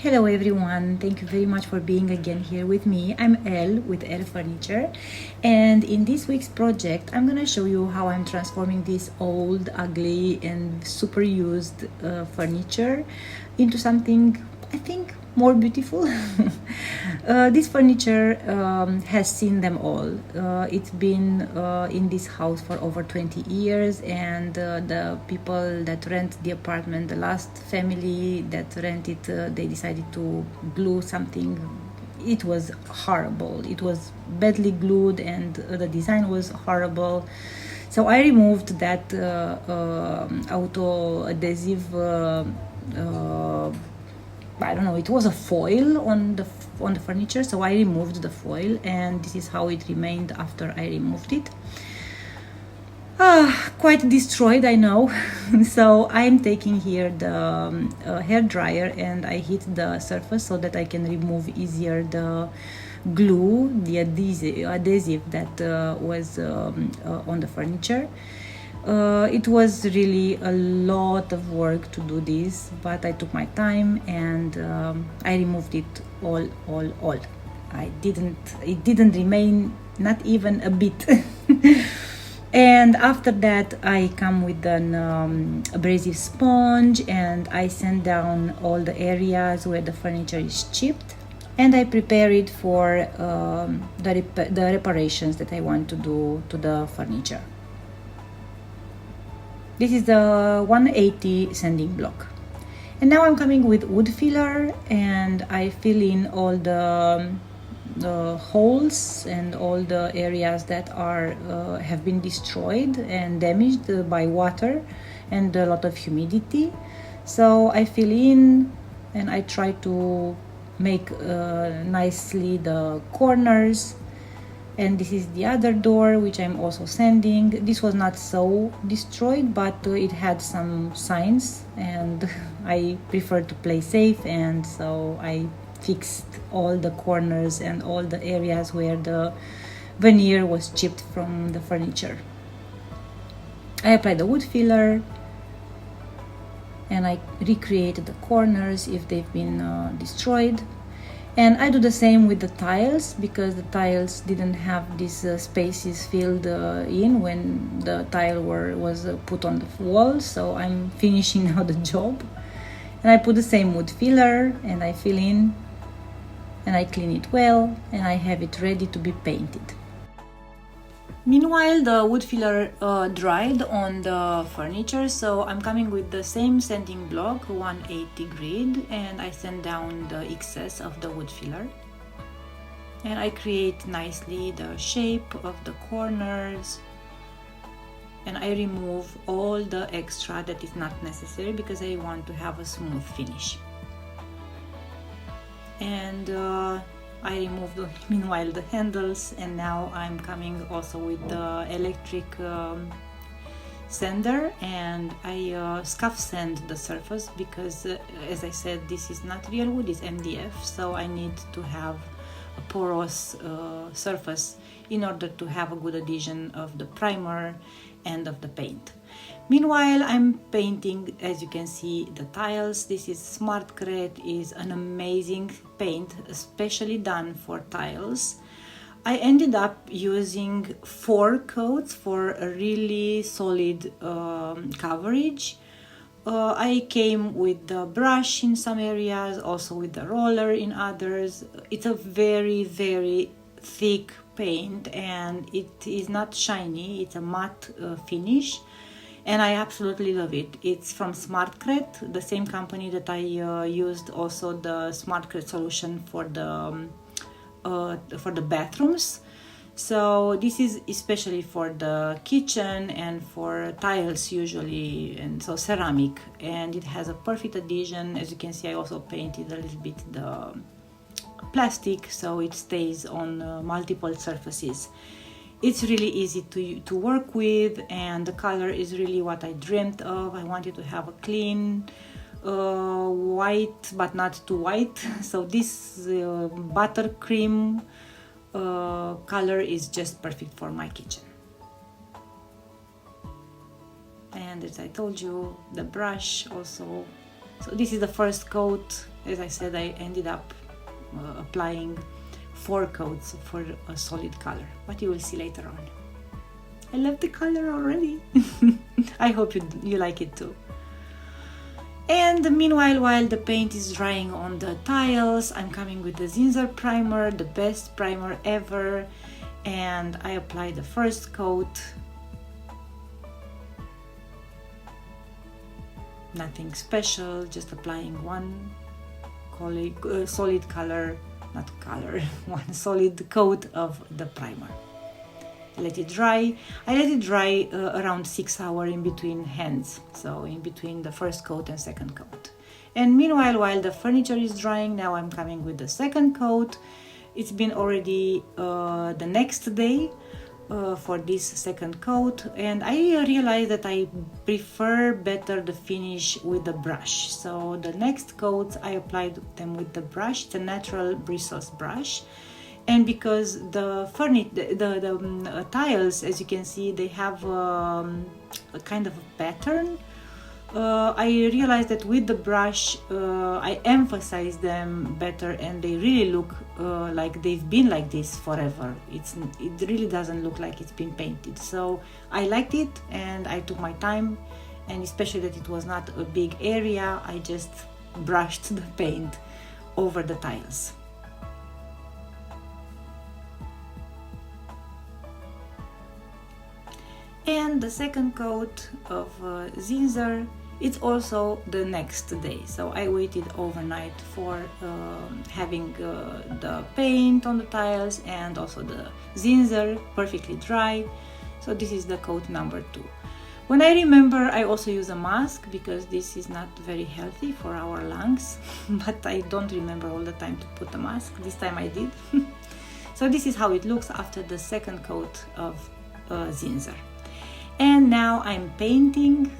Hello everyone, thank you very much for being again here with me. I'm Elle with Elle Furniture, and in this week's project I'm gonna show you how I'm transforming this old, ugly and super used furniture into something I think more beautiful. This furniture has seen them all. It's been in this house for over 20 years, and the people that rent the apartment, the last family that rented, they decided to glue something. It was horrible. It was badly glued and the design was horrible. So I removed that auto adhesive I don't know, it was a foil on the furniture, so I removed the foil, and this is how it remained after I removed it. Quite destroyed, I know. So I'm taking here the hair dryer and I heat the surface so that I can remove easier the glue, the adhesive that was on the furniture. It was really a lot of work to do this, but I took my time and I removed it all. It didn't remain not even a bit. And after that I come with an abrasive sponge and I sand down all the areas where the furniture is chipped, and I prepare it for the reparations that I want to do to the furniture. This is the 180 sanding block. And now I'm coming with wood filler and I fill in all the holes and all the areas that are have been destroyed and damaged by water and a lot of humidity. So I fill in and I try to make nicely the corners. And this is the other door, which I'm also sanding. This was not so destroyed, but it had some signs and I prefer to play safe, and so I fixed all the corners and all the areas where the veneer was chipped from the furniture. I applied the wood filler and I recreated the corners if they've been destroyed. And I do the same with the tiles, because the tiles didn't have these spaces filled in when the tile was put on the wall. So I'm finishing now the job. And I put the same wood filler and I fill in and I clean it well and I have it ready to be painted. Meanwhile, the wood filler dried on the furniture, so I'm coming with the same sanding block, 180 grit, and I sand down the excess of the wood filler. And I create nicely the shape of the corners. And I remove all the extra that is not necessary because I want to have a smooth finish. And I removed meanwhile the handles, and now I'm coming also with the electric sander, and I scuff sand the surface because as I said, this is not real wood, it's MDF, so I need to have a porous surface in order to have a good adhesion of the primer and of the paint. Meanwhile, I'm painting, as you can see, the tiles. This is Smartcret, is an amazing paint, especially done for tiles. I ended up using 4 coats for a really solid coverage. I came with the brush in some areas, also with the roller in others. It's a very, very thick paint and it is not shiny, it's a matte finish. And I absolutely love it. It's from Smartcret, the same company that I used also the Smartcret solution for the bathrooms. So this is especially for the kitchen and for tiles usually, and so ceramic. And it has a perfect adhesion. As you can see, I also painted a little bit the plastic so it stays on multiple surfaces. It's really easy to work with, and the color is really what I dreamt of. I wanted to have a clean white, but not too white. So this buttercream color is just perfect for my kitchen. And as I told you, the brush also. So this is the first coat as I said, I ended up applying 4 coats for a solid color, but you will see later on. I love the color already. I hope you like it too. And meanwhile, while the paint is drying on the tiles, I'm coming with the Zinsser primer, the best primer ever, and I apply the first coat. Nothing special, just applying one solid color, not color, one solid coat of the primer. Let it dry. I let it dry around 6 hours in between hands, so in between the first coat and second coat. And meanwhile, while the furniture is drying, now I'm coming with the second coat. It's been already the next day for this second coat, and I realized that I prefer better the finish with the brush. So the next coats I applied them with the brush. It's a natural bristles brush, and because the tiles, as you can see, they have a kind of a pattern, I realized that with the brush I emphasize them better, and they really look like they've been like this forever. It really doesn't look like it's been painted. So I liked it, and I took my time, and especially that it was not a big area, I just brushed the paint over the tiles. And the second coat of Zinsser, it's also the next day. So I waited overnight for having the paint on the tiles and also the Zinsser perfectly dry. So this is the coat number 2. When I remember, I also use a mask because this is not very healthy for our lungs, but I don't remember all the time to put a mask. This time I did. So this is how it looks after the second coat of Zinsser. And now I'm painting,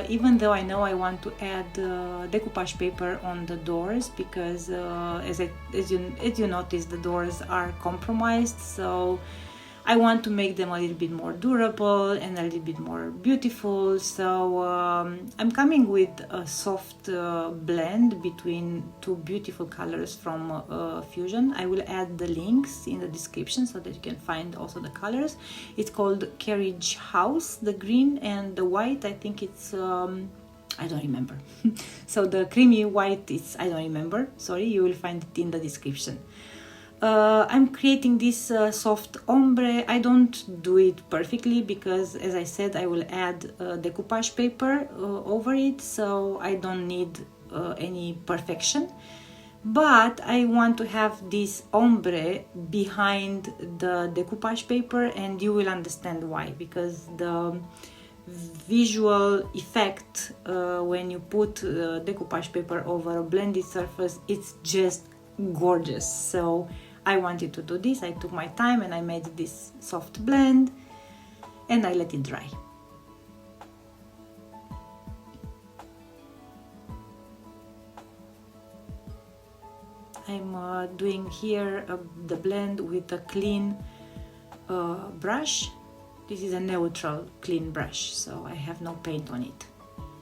even though I know I want to add decoupage paper on the doors, because as you notice, the doors are compromised, so I want to make them a little bit more durable and a little bit more beautiful. So I'm coming with a soft blend between 2 beautiful colors from Fusion. I will add the links in the description so that you can find also the colors. It's called Carriage House, the green, and the white, I think it's I don't remember. So the creamy white, I don't remember, sorry, you will find it in the description. I'm creating this soft ombre. I don't do it perfectly because, as I said, I will add decoupage paper over it, so I don't need any perfection. But I want to have this ombre behind the decoupage paper, and you will understand why, because the visual effect when you put decoupage paper over a blended surface, it's just gorgeous. So I wanted to do this. I took my time and I made this soft blend and I let it dry. I'm doing here the blend with a clean brush. This is a neutral clean brush, so I have no paint on it.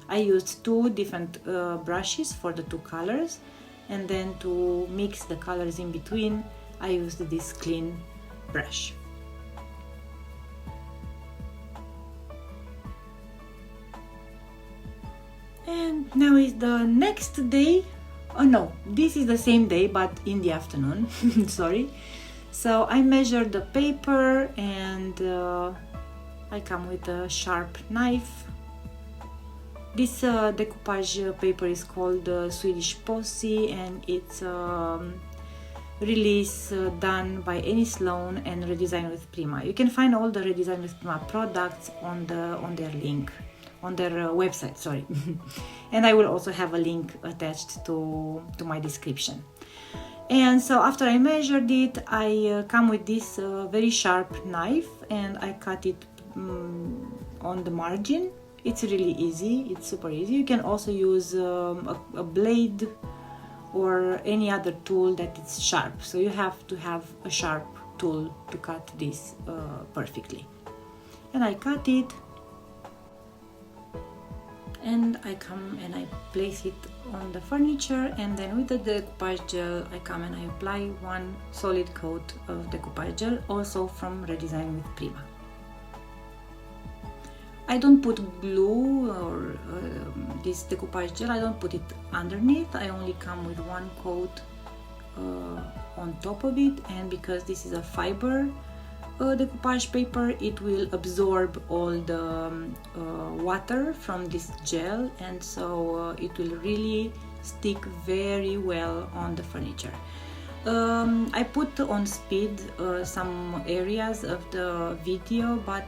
I used 2 different brushes for the 2 colors, and then to mix the colors in between, I used this clean brush. And now is the next day. Oh no, this is the same day but in the afternoon. Sorry. So I measured the paper and I come with a sharp knife. This decoupage paper is called Swedish Posse, and it's release done by Any Sloan and Redesign with Prima. You can find all the Redesign with Prima products on their link, on their website, sorry. And I will also have a link attached to my description. And so after I measured it, I come with this very sharp knife and I cut it on the margin. It's really easy, it's super easy. You can also use a blade or any other tool that is sharp. So you have to have a sharp tool to cut this perfectly. And I cut it. and I come and I place it on the furniture, and then with the decoupage gel I come and I apply one solid coat of decoupage gel, also from Redesign with Prima. I don't put glue or this decoupage gel, I don't put it underneath, I only come with one coat on top of it, and because this is a fiber decoupage paper, it will absorb all the water from this gel, and so it will really stick very well on the furniture. I put on speed some areas of the video, but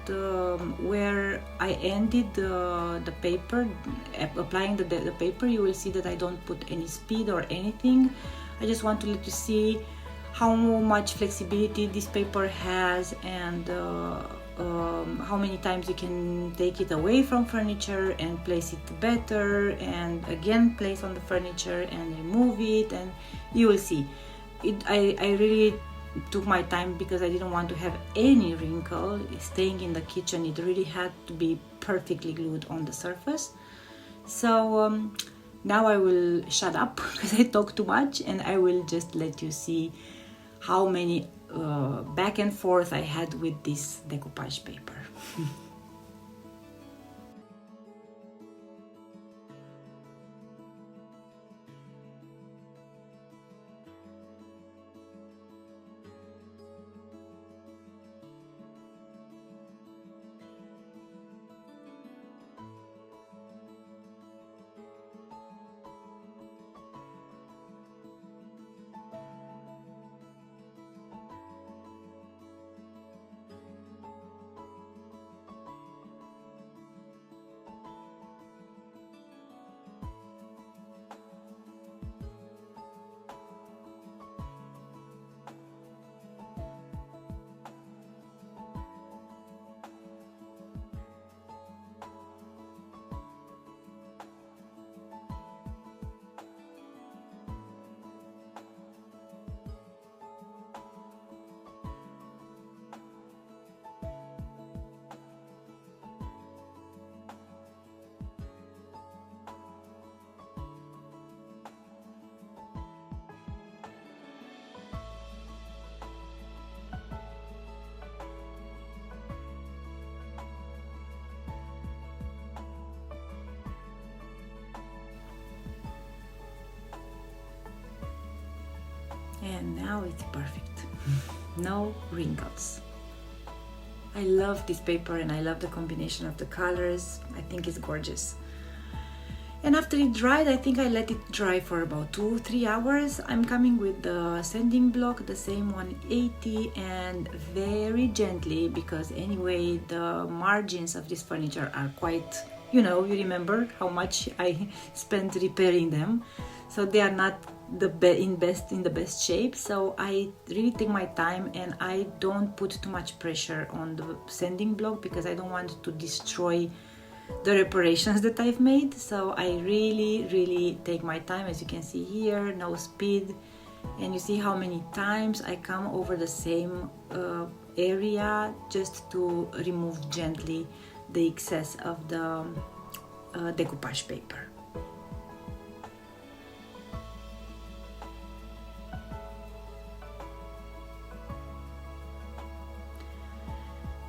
where I ended the paper, applying the paper, you will see that I don't put any speed or anything. I just want to let you see how much flexibility this paper has, and how many times you can take it away from furniture and place it better, and again place on the furniture and remove it, and you will see. I really took my time because I didn't want to have any wrinkle staying in the kitchen. It really had to be perfectly glued on the surface. So now I will shut up because I talk too much, and I will just let you see how many back and forth I had with this decoupage paper. And now it's perfect. No wrinkles. I love this paper and I love the combination of the colors. I think it's gorgeous. And after it dried, I think I let it dry for about 2-3 hours. I'm coming with the sanding block, the same 180, and very gently, because anyway the margins of this furniture are quite, you remember how much I spent repairing them, so they are not in the best shape. So I really take my time and I don't put too much pressure on the sanding block because I don't want to destroy the reparations that I've made. So I really take my time. As you can see here, no speed, and you see how many times I come over the same area just to remove gently the excess of the decoupage paper.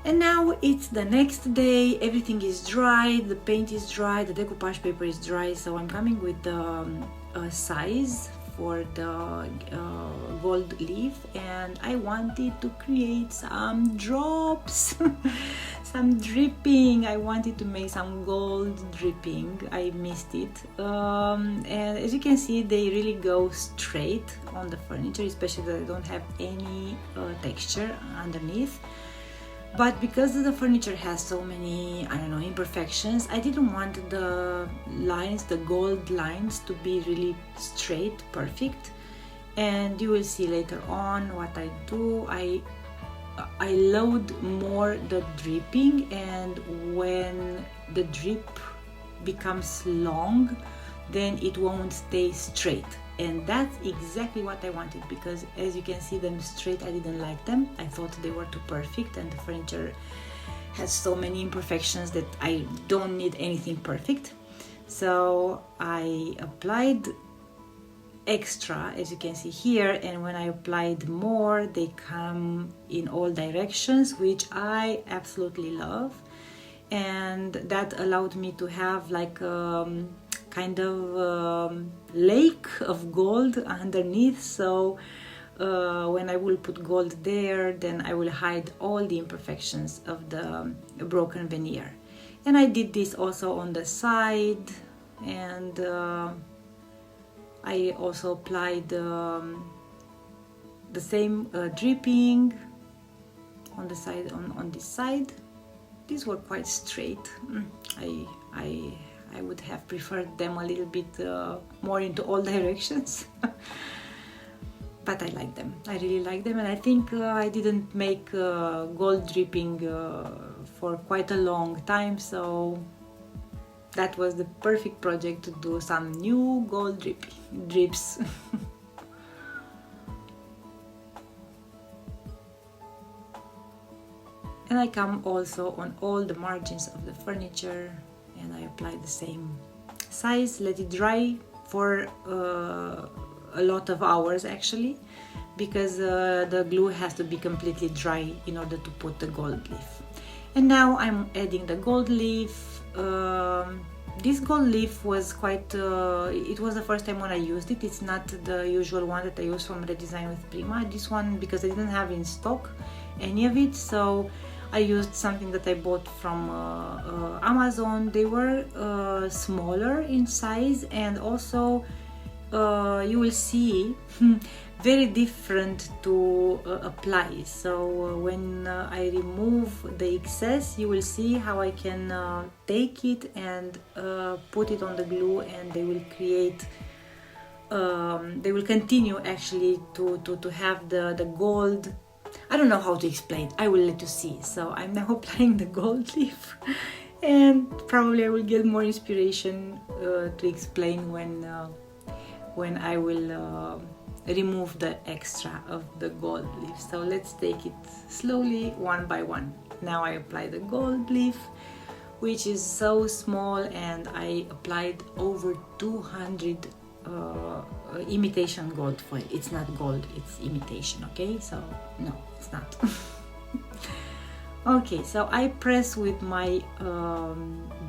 And now it's the next day, everything is dry, the paint is dry, the decoupage paper is dry, so I'm coming with the size for the gold leaf, and I wanted to create some drops, some dripping. I wanted to make some gold dripping. I missed it, and as you can see, they really go straight on the furniture, especially that I don't have any texture underneath. But because the furniture has so many, imperfections, I didn't want the lines, the gold lines, to be really straight, perfect. And you will see later on what I do. I load more the dripping, and when the drip becomes long, then it won't stay straight. And that's exactly what I wanted, because as you can see them straight, I didn't like them. I thought they were too perfect, and the furniture has so many imperfections that I don't need anything perfect. So I applied extra, as you can see here, and when I applied more, they come in all directions, which I absolutely love. And that allowed me to have like kind of lake of gold underneath. So when I will put gold there, then I will hide all the imperfections of the broken veneer. And I did this also on the side, and I also applied the same dripping on the side, on this side. These were quite straight. I would have preferred them a little bit more into all directions. But I like them. I really like them, and I think I didn't make gold dripping for quite a long time, so that was the perfect project to do some new gold drips. And I come also on all the margins of the furniture, and I apply the same size, let it dry for a lot of hours actually, because the glue has to be completely dry in order to put the gold leaf. And now I'm adding the gold leaf. This gold leaf was quite, it was the first time when I used it. It's not the usual one that I use from Redesign with Prima. This one, because I didn't have in stock any of it, so I used something that I bought from Amazon. They were smaller in size, and also you will see very different to apply. So when I remove the excess, you will see how I can take it and put it on the glue, and they will create they will continue actually to have the gold. I don't know how to explain, I will let you see. So I'm now applying the gold leaf, and probably I will get more inspiration to explain when I will remove the extra of the gold leaf. So let's take it slowly, one by one. Now I apply the gold leaf, which is so small, and I applied over 200 imitation gold foil. It's not gold, it's imitation, okay? So no, it's not. Okay, so I press with my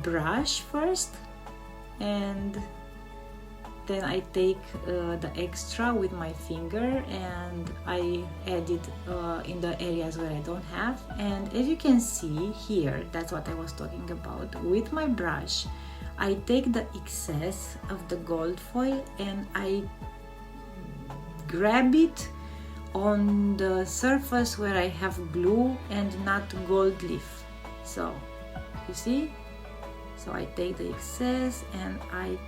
brush first, and then I take the extra with my finger and I add it in the areas where I don't have. And as you can see here, that's what I was talking about. With my brush, I take the excess of the gold foil and I grab it on the surface where I have glue and not gold leaf. So you see, so I take the excess and I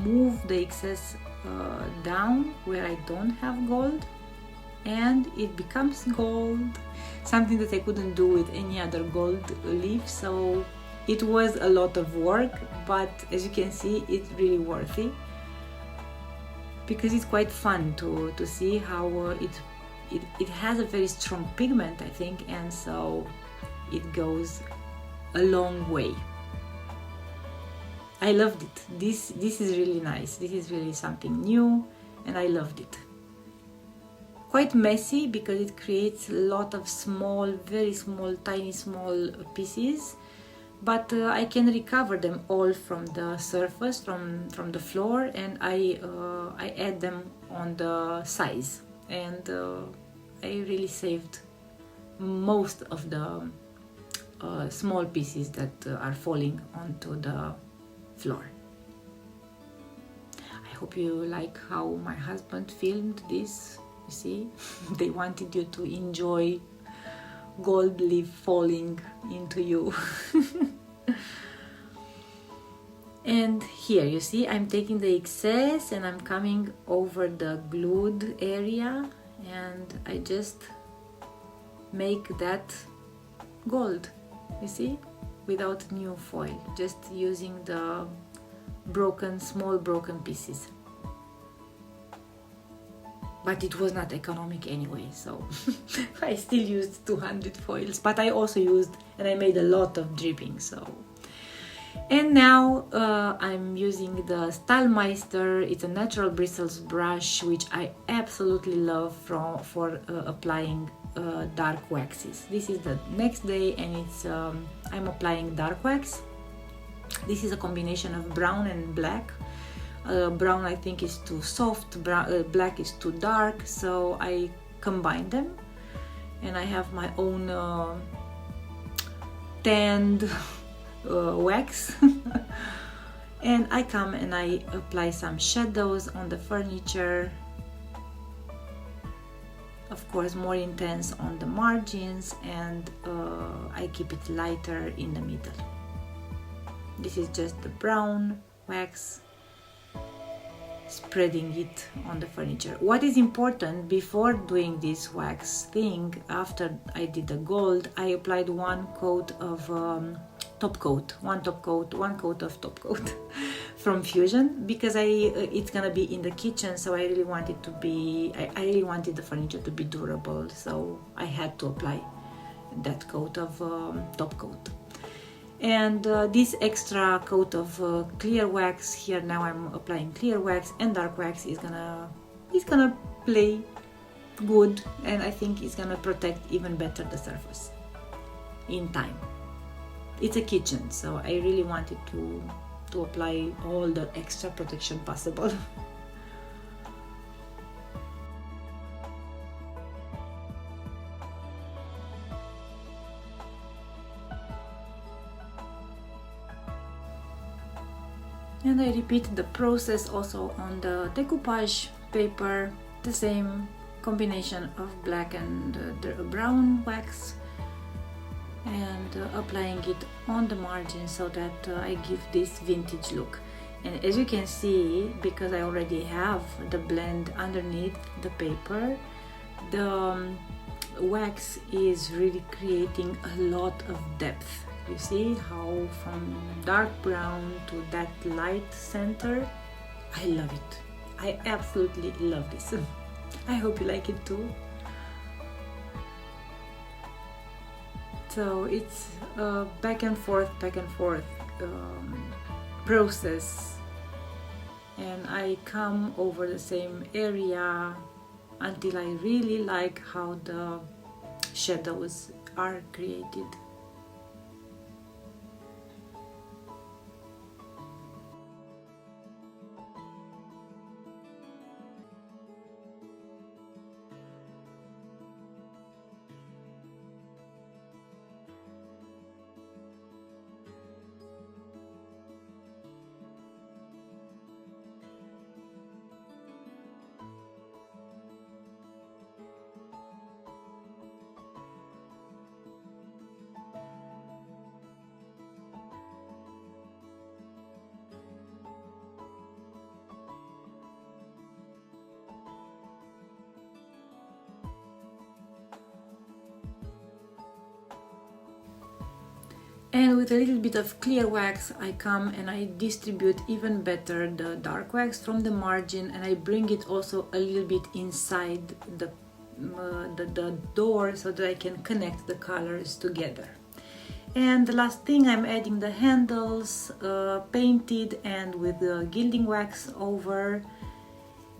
move the excess down where I don't have gold, and it becomes gold, something that I couldn't do with any other gold leaf. So it was a lot of work, but as you can see, it's really worthy, because it's quite fun to see how it has a very strong pigment, I think, and so it goes a long way. I loved it. This is really nice. This is really something new, and I loved it. Quite messy because it creates a lot of small, very small, tiny small pieces, but I can recover them all from the surface, from the floor, and I add them on the sides, and I really saved most of the small pieces that are falling onto the floor. I hope you like how my husband filmed this. You see, they wanted you to enjoy gold leaf falling into you. And here you see I'm taking the excess and I'm coming over the glued area, and I just make that gold, you see, without new foil, just using the small broken pieces. But it was not economic anyway, so I still used 200 foils, but I also used, and I made a lot of dripping, so. And now I'm using the Stylmeister. It's a natural bristles brush, which I absolutely love for applying dark waxes. This is the next day, and it's I'm applying dark wax. This is a combination of brown and black. Brown I think is too soft, black is too dark, so I combine them, and I have my own tanned wax. And I come and I apply some shadows on the furniture, of course more intense on the margins, and I keep it lighter in the middle. This is just the brown wax, spreading it on the furniture. What is important before doing this wax thing, after I did the gold, I applied one coat of top coat, one coat of top coat from Fusion, because it's gonna be in the kitchen, so I really wanted to be, I really wanted the furniture to be durable, so I had to apply that coat of top coat. And this extra coat of clear wax here, now I'm applying clear wax, and dark wax is gonna play good, and I think it's gonna protect even better the surface in time. It's a kitchen, so I really wanted to apply all the extra protection possible. And I repeat the process also on the decoupage paper, the same combination of black and brown wax, and applying it on the margin so that I give this vintage look. And as you can see, because I already have the blend underneath the paper, the wax is really creating a lot of depth. You see how from dark brown to that light center? I love it. I absolutely love this. I hope you like it too. So it's a back and forth process, and I come over the same area until I really like how the shadows are created. And with a little bit of clear wax, I come and I distribute even better the dark wax from the margin, and I bring it also a little bit inside the door so that I can connect the colors together. And the last thing, I'm adding the handles, painted and with the gilding wax over.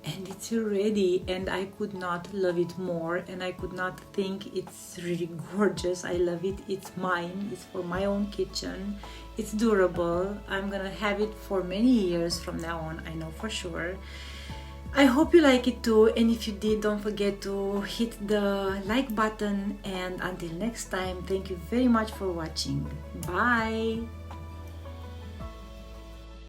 And it's ready, and I could not love it more, and I could not think it's really gorgeous. I love it. It's mine. It's for my own kitchen. It's durable. I'm gonna have it for many years from now on, I know for sure. I hope you like it too, and if you did, don't forget to hit the like button, and until next time, thank you very much for watching. Bye!